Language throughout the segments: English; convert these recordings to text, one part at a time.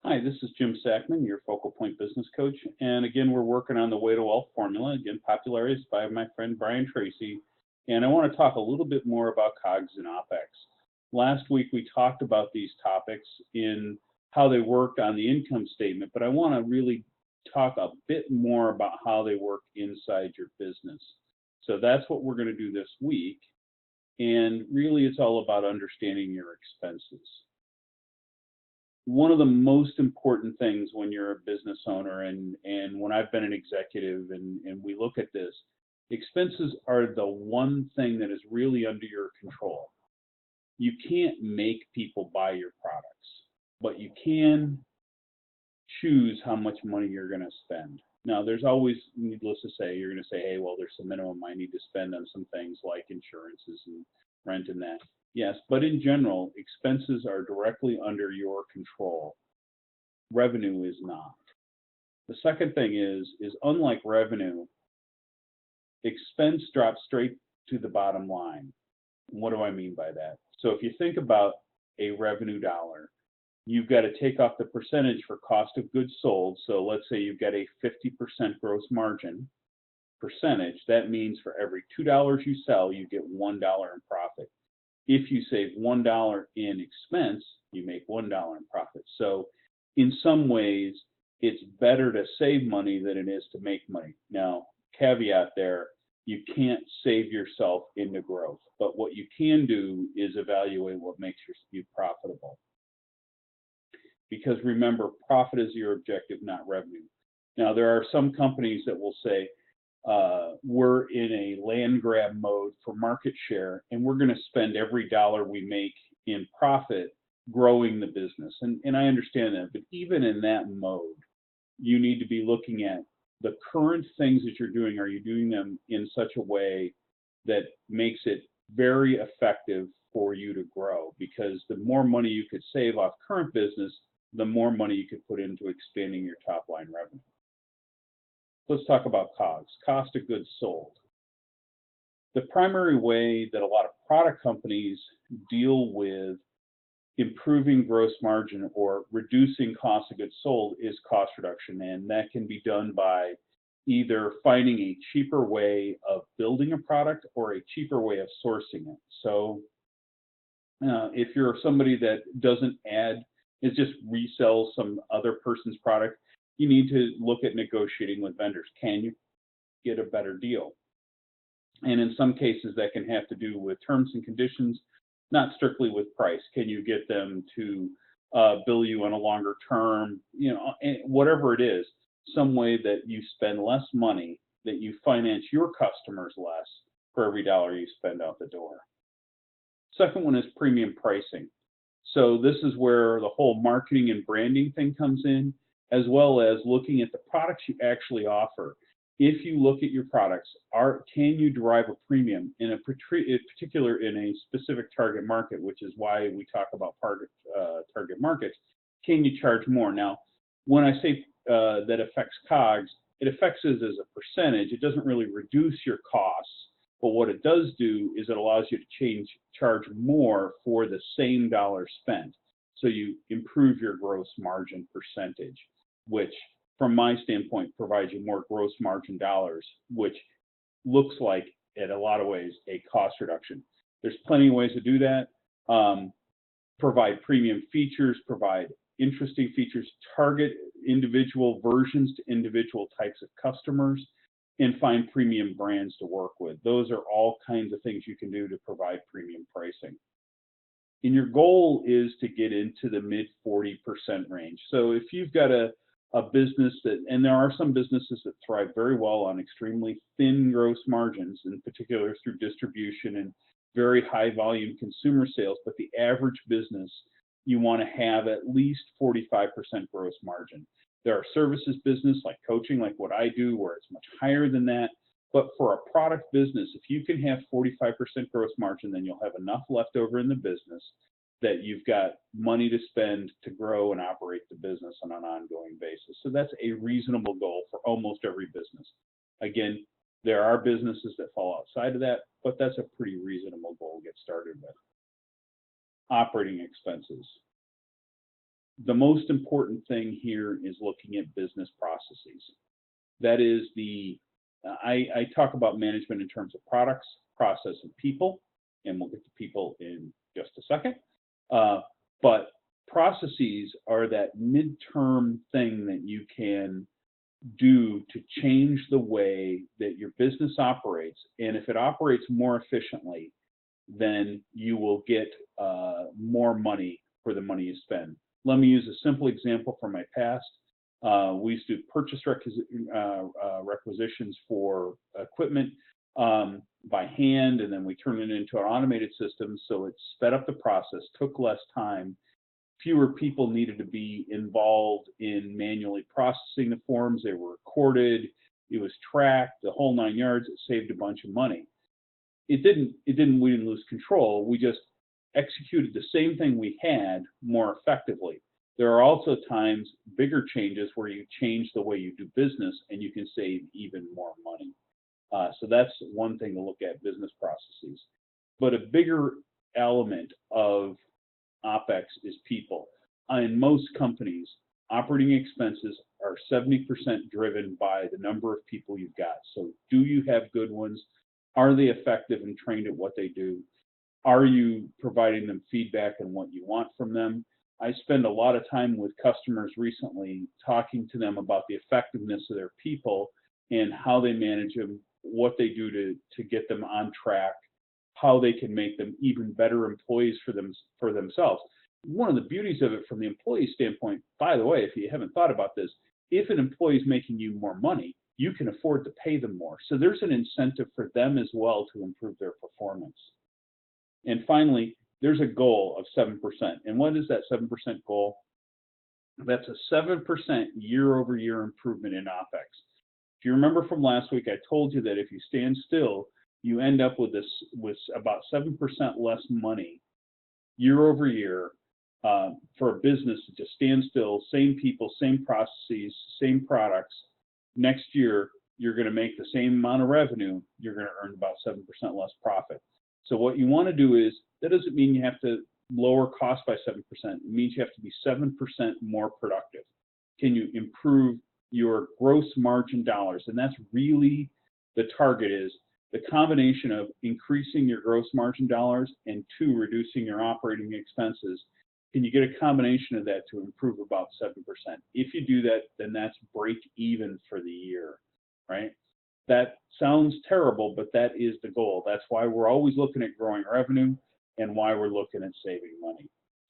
Hi, this is Jim Sackman, your Focal Point Business Coach. And again, we're working on the Way to Wealth formula, again, popularized by my friend Brian Tracy. And I want to talk a little bit more about COGS and OPEX. Last week, we talked about these topics in how they work on the income statement, but I want to really talk a bit more about how they work inside your business. So that's what we're going to do this week. And really, it's all about understanding your expenses. One of the most important things when you're a business owner and when I've been an executive and we look at this, expenses are the one thing that is really under your control. You can't make people buy your products, but you can choose how much money you're going to spend. Now, there's always, needless to say, you're going to say, hey, well, there's some minimum I need to spend on some things like insurances and rent and that. Yes, but in general, expenses are directly under your control. Revenue is not. The second thing is unlike revenue, expense drops straight to the bottom line. What do I mean by that? So if you think about a revenue dollar, you've got to take off the percentage for cost of goods sold. So let's say you've got a 50% gross margin percentage. That means for every $2 you sell, you get $1 in profit. If you save $1 in expense, you make $1 in profit. So in some ways, it's better to save money than it is to make money. Now, caveat there, you can't save yourself into growth, but what you can do is evaluate what makes you profitable. Because remember, profit is your objective, not revenue. Now, there are some companies that will say, we're in a land grab mode for market share, and we're going to spend every dollar we make in profit growing the business. And I understand that, but even in that mode, you need to be looking at the current things that you're doing. Are you doing them in such a way that makes it very effective for you to grow? Because the more money you could save off current business, the more money you could put into expanding your top line revenue. Let's talk about COGS, cost of goods sold. The primary way that a lot of product companies deal with improving gross margin or reducing cost of goods sold is cost reduction. And that can be done by either finding a cheaper way of building a product or a cheaper way of sourcing it. So if you're somebody that doesn't add, it just resells some other person's product, you need to look at negotiating with vendors. Can you get a better deal? And in some cases, that can have to do with terms and conditions, not strictly with price. Can you get them to bill you on a longer term? Whatever it is, some way that you spend less money, that you finance your customers less for every dollar you spend out the door. Second one is premium pricing. So this is where the whole marketing and branding thing comes in, as well as looking at the products you actually offer. If you look at your products, can you derive a premium in particular in a specific target market, which is why we talk about target markets? Can you charge more? Now, when I say that affects COGS, it affects it as a percentage. It doesn't really reduce your costs, but what it does do is it allows you to charge more for the same dollar spent. So you improve your gross margin percentage, which from my standpoint provides you more gross margin dollars, which looks like in a lot of ways a cost reduction. There's plenty of ways to do that. Provide premium features, provide interesting features, target individual versions to individual types of customers, and find premium brands to work with. Those are all kinds of things you can do to provide premium pricing. And your goal is to get into the mid 40% range. So if you've got a business and there are some businesses that thrive very well on extremely thin gross margins, in particular through distribution and very high volume consumer sales, but the average business, you want to have at least 45% gross margin. There are services business like coaching, like what I do, where it's much higher than that. But for a product business, if you can have 45% gross margin, then you'll have enough left over in the business that you've got money to spend to grow and operate the business on an ongoing basis. So that's a reasonable goal for almost every business. Again, there are businesses that fall outside of that, but that's a pretty reasonable goal to get started with. Operating expenses. the most important thing here is looking at business processes. That is I talk about management in terms of products, process, and people, and we'll get to people in just a second. But processes are that midterm thing that you can do to change the way that your business operates. And if it operates more efficiently, then you will get more money for the money you spend. Let me use a simple example from my past. We used to do purchase requisitions for equipment by hand, and then we turned it into an automated system, so it sped up the process, took less time. Fewer people needed to be involved in manually processing the forms. They were recorded, it was tracked, the whole 9 yards. It saved a bunch of money. We didn't lose control. We just executed the same thing we had more effectively. There are also times, bigger changes, where you change the way you do business and you can save even more money. So that's one thing to look at, business processes. But a bigger element of OPEX is people. In most companies, operating expenses are 70% driven by the number of people you've got. So do you have good ones? Are they effective and trained at what they do? Are you providing them feedback on what you want from them? I spend a lot of time with customers recently talking to them about the effectiveness of their people and how they manage them, what they do to get them on track, how they can make them even better employees for themselves. One of the beauties of it from the employee standpoint, by the way, if you haven't thought about this, if an employee is making you more money, you can afford to pay them more. So there's an incentive for them as well to improve their performance. And finally, there's a goal of 7%. And what is that 7% goal? That's a 7% year-over-year improvement in OPEX. If you remember from last week, I told you that if you stand still, you end up with about 7% less money year over year for a business to just stand still, same people, same processes, same products. Next year, you're going to make the same amount of revenue, you're going to earn about 7% less profit. So what you want to do is, that doesn't mean you have to lower cost by 7%. It means you have to be 7% more productive. Can you improve your gross margin dollars? And that's really the target, is the combination of increasing your gross margin dollars and 2, reducing your operating expenses. Can you get a combination of that to improve about 7%? If you do that, then that's break even for the year, right? That sounds terrible, but that is the goal. That's why we're always looking at growing revenue and why we're looking at saving money.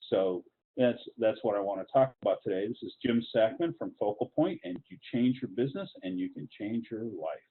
So that's what I want to talk about today. This is Jim Sackman from Focal Point, and you change your business and you can change your life.